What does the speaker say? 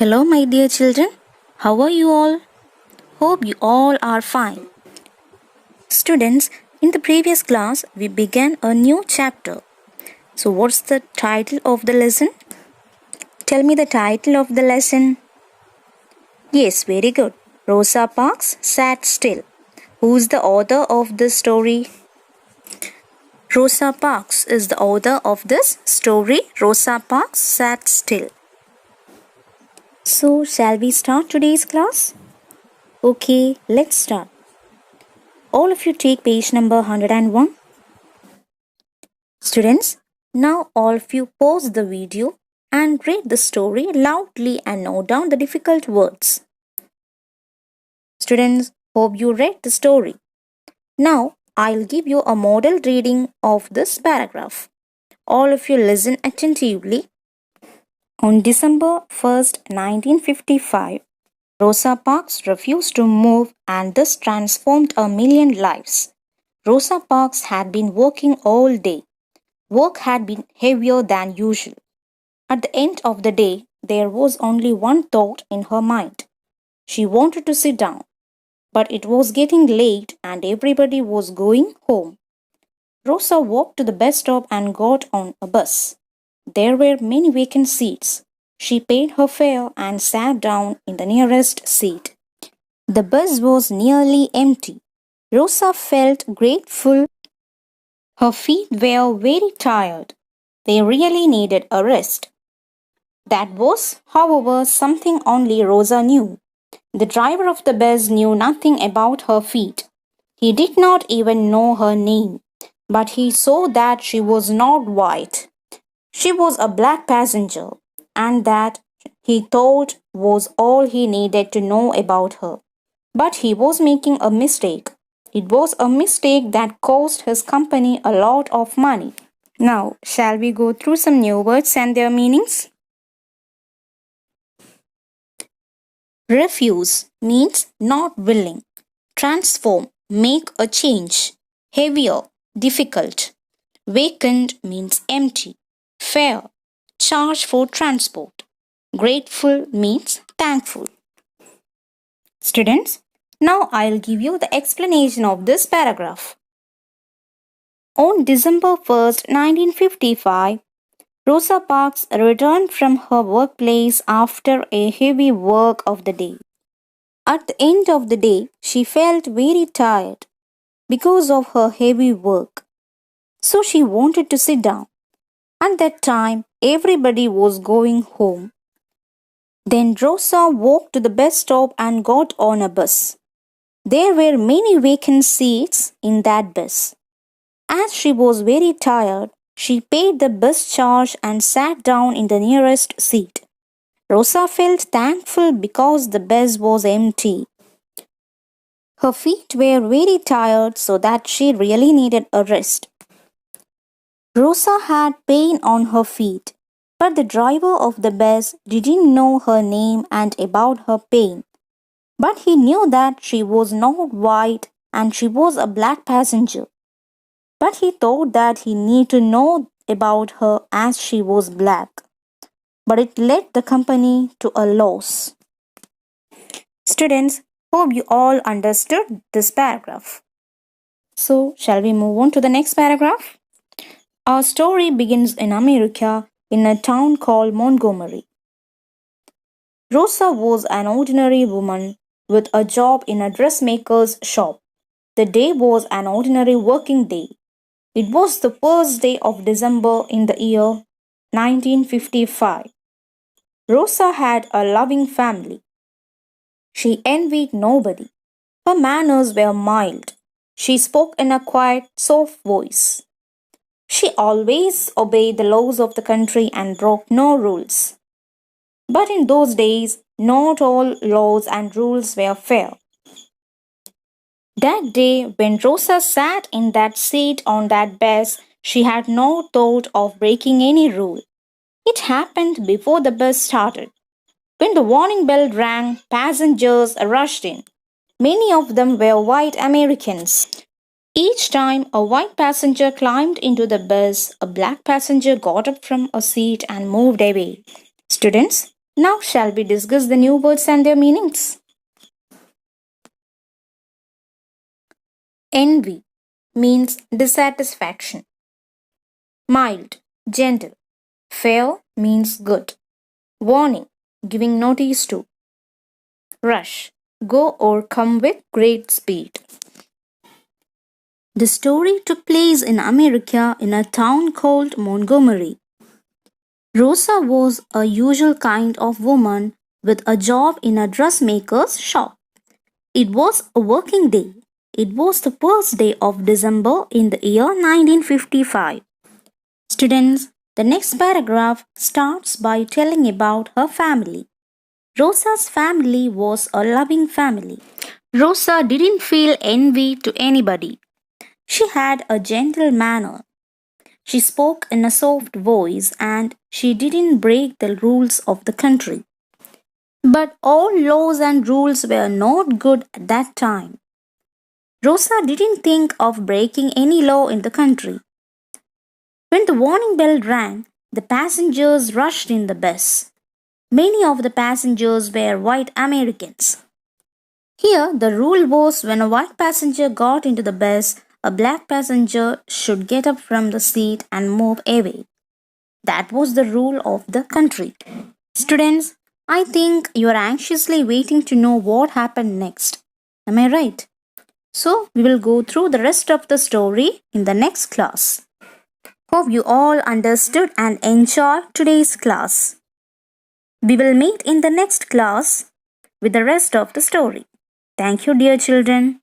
Hello, my dear children. How are you all? Hope you all are fine. Students, in the previous class, we began a new chapter. So, what's the title of the lesson? Tell me the title of the lesson. Yes, very good. Rosa Parks sat still. Who's the author of this story? Rosa Parks is the author of this story. Rosa Parks sat still. So, shall we start today's class? Okay, let's start. All of you take page number 101. Students, now all of you pause the video and read the story loudly and note down the difficult words. Students, hope you read the story. Now, I'll give you a model reading of this paragraph. All of you listen attentively. On December 1st, 1955, Rosa Parks refused to move and this transformed a million lives. Rosa Parks had been working all day. Work had been heavier than usual. At the end of the day, there was only one thought in her mind. She wanted to sit down, but it was getting late and everybody was going home. Rosa walked to the bus stop and got on a bus. There were many vacant seats. She paid her fare and sat down in the nearest seat. The bus was nearly empty. Rosa felt grateful. Her feet were very tired. They really needed a rest. That was, however, something only Rosa knew. The driver of the bus knew nothing about her feet. He did not even know her name, but he saw that she was not white. She was a black passenger, and that, he thought, was all he needed to know about her. But he was making a mistake. It was a mistake that cost his company a lot of money. Now, shall we go through some new words and their meanings? Refuse means not willing. Transform, make a change. Heavier, difficult. Vacant means empty. Fare, charge for transport. Grateful means thankful. Students, now I'll give you the explanation of this paragraph. On December 1st, 1955, Rosa Parks returned from her workplace after a heavy work of the day. At the end of the day, she felt very tired because of her heavy work. So she wanted to sit down. At that time, everybody was going home. Then Rosa walked to the bus stop and got on a bus. There were many vacant seats in that bus. As she was very tired, she paid the bus charge and sat down in the nearest seat. Rosa felt thankful because the bus was empty. Her feet were very tired, so that she really needed a rest. Rosa had pain on her feet, but the driver of the bus didn't know her name and about her pain. But he knew that she was not white and she was a black passenger. But he thought that he needed to know about her as she was black. But it led the company to a loss. Students, hope you all understood this paragraph. So, shall we move on to the next paragraph? Our story begins in America in a town called Montgomery. Rosa was an ordinary woman with a job in a dressmaker's shop. The day was an ordinary working day. It was the first day of December in the year 1955. Rosa had a loving family. She envied nobody. Her manners were mild. She spoke in a quiet, soft voice. She always obeyed the laws of the country and broke no rules. But in those days, not all laws and rules were fair. That day, when Rosa sat in that seat on that bus, she had no thought of breaking any rule. It happened before the bus started. When the warning bell rang, passengers rushed in. Many of them were white Americans. Each time a white passenger climbed into the bus, a black passenger got up from a seat and moved away. Students, Now, shall we discuss the new words and their meanings? Envy means dissatisfaction. Mild, gentle. Fair means good. Warning, giving notice to. Rush, go or come with great speed. The story took place in America in a town called Montgomery. Rosa was a usual kind of woman with a job in a dressmaker's shop. It was a working day. It was the first day of December in the year 1955. Students, the next paragraph starts by telling about her family. Rosa's family was a loving family. Rosa didn't feel envy to anybody. She had a gentle manner. She spoke in a soft voice and she didn't break the rules of the country. But all laws and rules were not good at that time. Rosa didn't think of breaking any law in the country. When the warning bell rang, the passengers rushed in the bus. Many of the passengers were white Americans. Here, the rule was when a white passenger got into the bus, a black passenger should get up from the seat and move away. That was the rule of the country. Students, I think you are anxiously waiting to know what happened next. Am I right? So, we will go through the rest of the story in the next class. Hope you all understood and enjoyed today's class. We will meet in the next class with the rest of the story. Thank you, dear children.